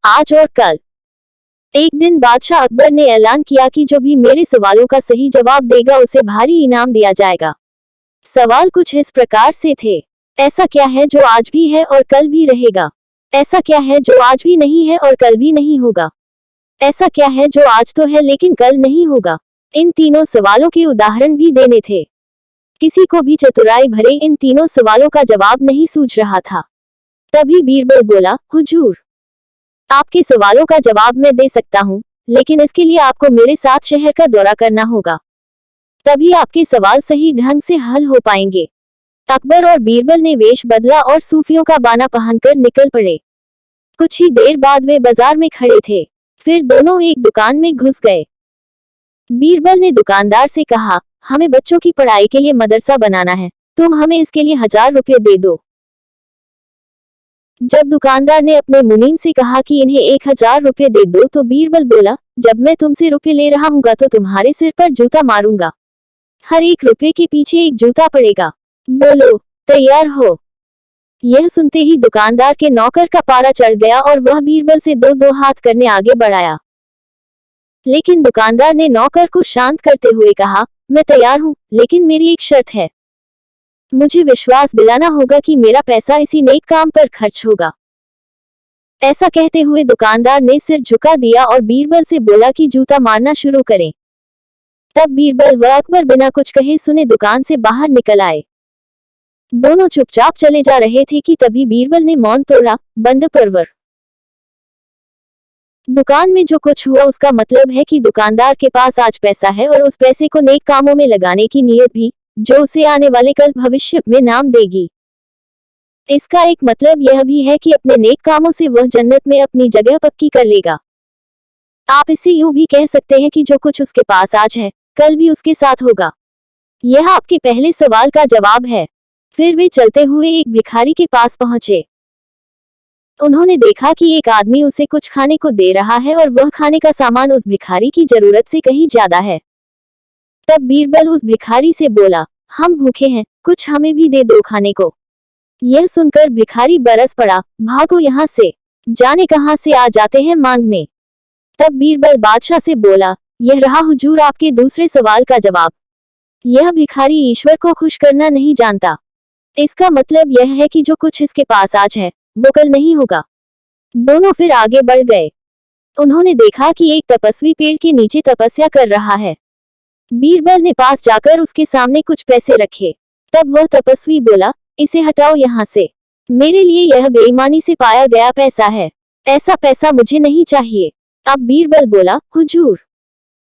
आज और कल। एक दिन बादशाह अकबर ने ऐलान किया कि जो भी मेरे सवालों का सही जवाब देगा उसे भारी इनाम दिया जाएगा। सवाल कुछ इस प्रकार से थे। ऐसा क्या है जो आज भी है और कल भी रहेगा? ऐसा क्या है जो आज भी नहीं है और कल भी नहीं होगा? ऐसा क्या है जो आज तो है लेकिन कल नहीं होगा? इन तीनों सवालों के उदाहरण भी देने थे। किसी को भी चतुराई भरे इन तीनों सवालों का जवाब नहीं सूझ रहा था। तभी बीरबल बोला, हुजूर, आपके सवालों का जवाब मैं दे सकता हूँ, लेकिन इसके लिए आपको मेरे साथ शहर का दौरा करना होगा। तभी आपके सवाल सही ढंग से हल हो पाएंगे। अकबर और बीरबल ने वेश बदला और सूफियों का बाना पहनकर निकल पड़े। कुछ ही देर बाद वे बाजार में खड़े थे। फिर दोनों एक दुकान में घुस गए। बीरबल ने दुकानदार से कहा, हमें बच्चों की पढ़ाई के लिए मदरसा बनाना है, तुम हमें इसके लिए 1000 रुपये दे दो। जब दुकानदार ने अपने मुनीम से कहा कि इन्हें 1000 रुपये दे दो तो बीरबल बोला, जब मैं तुमसे रुपये ले रहा हूँगा तो तुम्हारे सिर पर जूता मारूंगा। हर एक रुपये के पीछे एक जूता पड़ेगा। बोलो, तैयार हो? यह सुनते ही दुकानदार के नौकर का पारा चढ़ गया और वह बीरबल से दो दो हाथ करने आगे बढ़ाया। लेकिन दुकानदार ने नौकर को शांत करते हुए कहा, मैं तैयार हूँ, लेकिन मेरी एक शर्त है। मुझे विश्वास दिलाना होगा कि मेरा पैसा इसी नेक काम पर खर्च होगा। ऐसा कहते हुए दुकानदार ने सिर झुका दिया और बीरबल से बोला कि जूता मारना शुरू करें। तब बीरबल व अकबर बिना कुछ कहे सुने दुकान से बाहर निकल आए। दोनों चुपचाप चले जा रहे थे कि तभी बीरबल ने मौन तोड़ा, बंद परवर। दुकान में जो कुछ हुआ उसका मतलब है कि दुकानदार के पास आज पैसा है और उस पैसे को नेक कामों में लगाने की नीयत भी, जो उसे आने वाले कल भविष्य में नाम देगी। इसका एक मतलब यह भी है कि अपने नेक कामों से वह जन्नत में अपनी जगह पक्की कर लेगा। आप इसे यूं भी कह सकते हैं कि जो कुछ उसके पास आज है, कल भी उसके साथ होगा। यह आपके पहले सवाल का जवाब है। फिर वे चलते हुए एक भिखारी के पास पहुंचे। उन्होंने देखा कि एक आदमी उसे कुछ खाने को दे रहा है और वह खाने का सामान उस भिखारी की जरूरत से कहीं ज्यादा है। तब बीरबल उस भिखारी से बोला, हम भूखे हैं, कुछ हमें भी दे दो खाने को। यह सुनकर भिखारी बरस पड़ा, भागो यहाँ से, जाने कहाँ से आ जाते हैं मांगने। तब बीरबल बादशाह से बोला, यह रहा हुजूर आपके दूसरे सवाल का जवाब। यह भिखारी ईश्वर को खुश करना नहीं जानता। इसका मतलब यह है कि जो कुछ इसके पास आज है, वो कल नहीं होगा। दोनों फिर आगे बढ़ गए। उन्होंने देखा कि एक तपस्वी पेड़ के नीचे तपस्या कर रहा है। बीरबल ने पास जाकर उसके सामने कुछ पैसे रखे। तब वह तपस्वी बोला, इसे हटाओ यहाँ से, मेरे लिए यह बेईमानी से पाया गया पैसा है, ऐसा पैसा मुझे नहीं चाहिए। अब बीरबल बोला, हुजूर,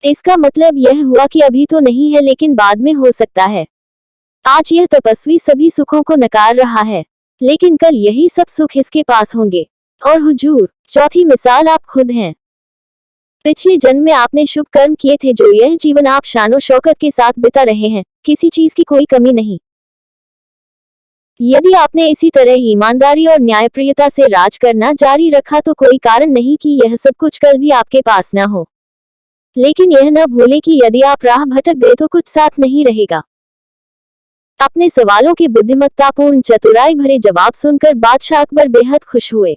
इसका मतलब यह हुआ कि अभी तो नहीं है लेकिन बाद में हो सकता है। आज यह तपस्वी सभी सुखों को नकार रहा है, लेकिन कल यही सब सुख इसके पास होंगे। और हुजूर, चौथी मिसाल आप खुद हैं। पिछले जन्म में आपने शुभ कर्म किए थे जो यह जीवन आप शानो शौकत के साथ बिता रहे हैं, किसी चीज की कोई कमी नहीं। यदि आपने इसी तरह ईमानदारी और न्यायप्रियता से राज करना जारी रखा तो कोई कारण नहीं कि यह सब कुछ कल भी आपके पास न हो। लेकिन यह न भूलें कि यदि आप राह भटक गए तो कुछ साथ नहीं रहेगा। अपने सवालों के बुद्धिमत्तापूर्ण चतुराई भरे जवाब सुनकर बादशाह अकबर बेहद खुश हुए।